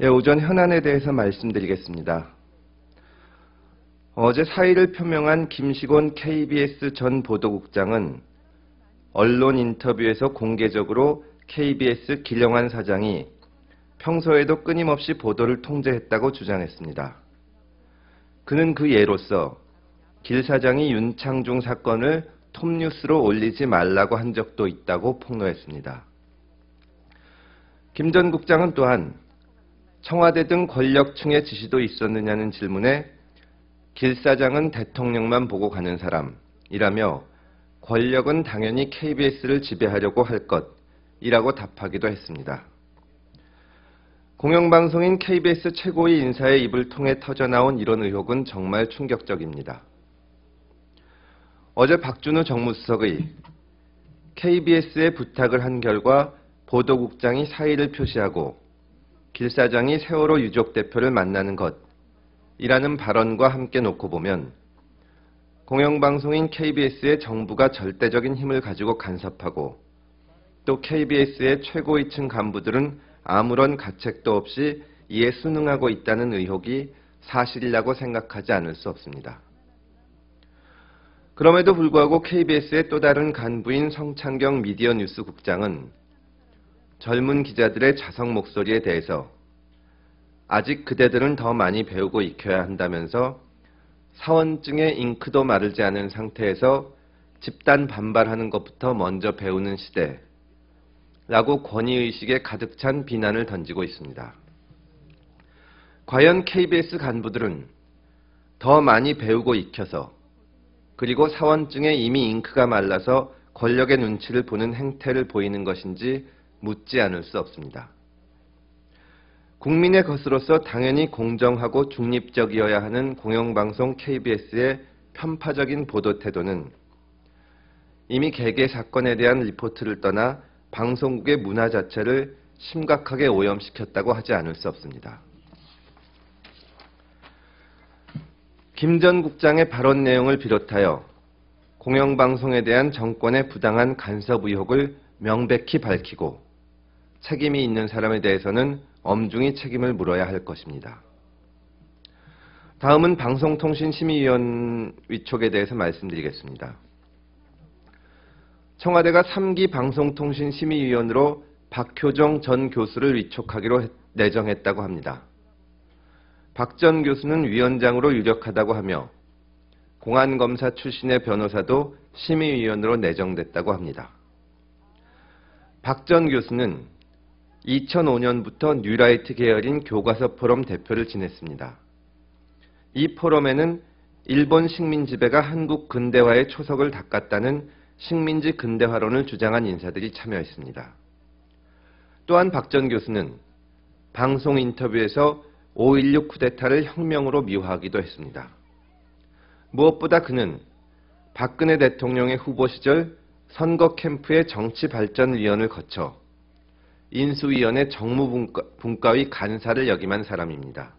예, 오전 현안에 대해서 말씀드리겠습니다. 어제 사의를 표명한 김식원 KBS 전 보도국장은 언론 인터뷰에서 공개적으로 KBS 길영환 사장이 평소에도 끊임없이 보도를 통제했다고 주장했습니다. 그는 그 예로서 길 사장이 윤창중 사건을 톱뉴스로 올리지 말라고 한 적도 있다고 폭로했습니다. 김 전 국장은 또한 청와대 등 권력층의 지시도 있었느냐는 질문에 길 사장은 대통령만 보고 가는 사람이라며 권력은 당연히 KBS를 지배하려고 할 것이라고 답하기도 했습니다. 공영방송인 KBS 최고위 인사의 입을 통해 터져나온 이런 의혹은 정말 충격적입니다. 어제 박준우 정무수석의 KBS에 부탁을 한 결과 보도국장이 사의를 표시하고 길 사장이 세월호 유족 대표를 만나는 것이라는 발언과 함께 놓고 보면 공영방송인 KBS의 정부가 절대적인 힘을 가지고 간섭하고 또 KBS의 최고위층 간부들은 아무런 가책도 없이 이에 순응하고 있다는 의혹이 사실이라고 생각하지 않을 수 없습니다. 그럼에도 불구하고 KBS의 또 다른 간부인 성창경 미디어 뉴스 국장은 젊은 기자들의 자성 목소리에 대해서 아직 그대들은 더 많이 배우고 익혀야 한다면서 사원증의 잉크도 마르지 않은 상태에서 집단 반발하는 것부터 먼저 배우는 시대라고 권위의식에 가득 찬 비난을 던지고 있습니다. 과연 KBS 간부들은 더 많이 배우고 익혀서 그리고 사원증에 이미 잉크가 말라서 권력의 눈치를 보는 행태를 보이는 것인지 묻지 않을 수 없습니다. 국민의 것으로서 당연히 공정하고 중립적이어야 하는 공영방송 KBS의 편파적인 보도 태도는 이미 개개 사건에 대한 리포트를 떠나 방송국의 문화 자체를 심각하게 오염시켰다고 하지 않을 수 없습니다. 김 전 국장의 발언 내용을 비롯하여 공영방송에 대한 정권의 부당한 간섭 의혹을 명백히 밝히고 책임이 있는 사람에 대해서는 엄중히 책임을 물어야 할 것입니다. 다음은 방송통신심의위원 위촉에 대해서 말씀드리겠습니다. 청와대가 3기 방송통신심의위원으로 박효정 전 교수를 위촉하기로 내정했다고 합니다. 박 전 교수는 위원장으로 유력하다고 하며 공안검사 출신의 변호사도 심의위원으로 내정됐다고 합니다. 박 전 교수는 2005년부터 뉴라이트 계열인 교과서 포럼 대표를 지냈습니다. 이 포럼에는 일본 식민 지배가 한국 근대화의 초석을 닦았다는 식민지 근대화론을 주장한 인사들이 참여했습니다. 또한 박 전 교수는 방송 인터뷰에서 5.16 쿠데타를 혁명으로 미화하기도 했습니다. 무엇보다 그는 박근혜 대통령의 후보 시절 선거 캠프의 정치발전위원을 거쳐 인수위원회 정무분과의 간사를 역임한 사람입니다.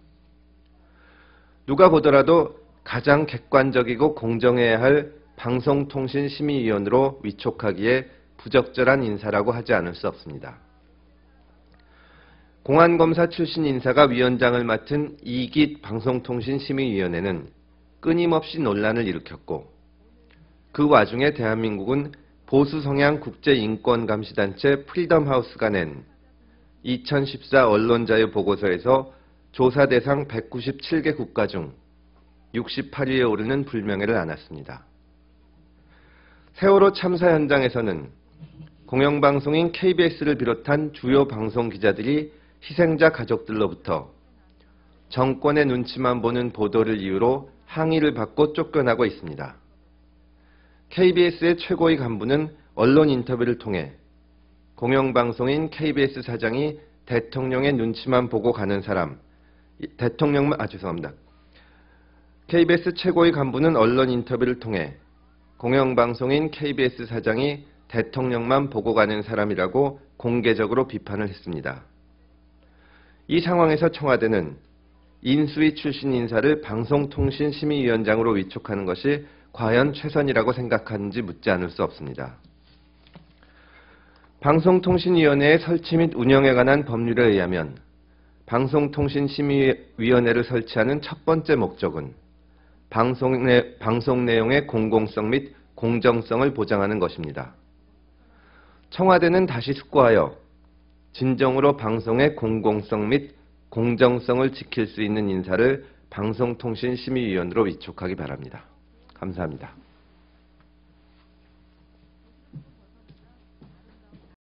누가 보더라도 가장 객관적이고 공정해야 할 방송통신심의위원으로 위촉하기에 부적절한 인사라고 하지 않을 수 없습니다. 공안검사 출신 인사가 위원장을 맡은 이깃 방송통신심의위원회는 끊임없이 논란을 일으켰고 그 와중에 대한민국은 보수 성향 국제인권감시단체 프리덤하우스가 낸 2014 언론자유 보고서에서 조사 대상 197개 국가 중 68위에 오르는 불명예를 안았습니다. 세월호 참사 현장에서는 공영방송인 KBS를 비롯한 주요 방송 기자들이 희생자 가족들로부터 정권의 눈치만 보는 보도를 이유로 항의를 받고 쫓겨나고 있습니다. KBS의 최고위 간부는 언론 인터뷰를 통해 공영방송인 KBS 사장이 대통령의 눈치만 보고 가는 사람, KBS 최고위 간부는 언론 인터뷰를 통해 공영방송인 KBS 사장이 대통령만 보고 가는 사람이라고 공개적으로 비판을 했습니다. 이 상황에서 청와대는 인수위 출신 인사를 방송통신심의위원장으로 위촉하는 것이 과연 최선이라고 생각하는지 묻지 않을 수 없습니다. 방송통신위원회의 설치 및 운영에 관한 법률에 의하면 방송통신심의위원회를 설치하는 첫 번째 목적은 방송 내용의 공공성 및 공정성을 보장하는 것입니다. 청와대는 다시 숙고하여 진정으로 방송의 공공성 및 공정성을 지킬 수 있는 인사를 방송통신심의위원으로 위촉하기 바랍니다. 감사합니다.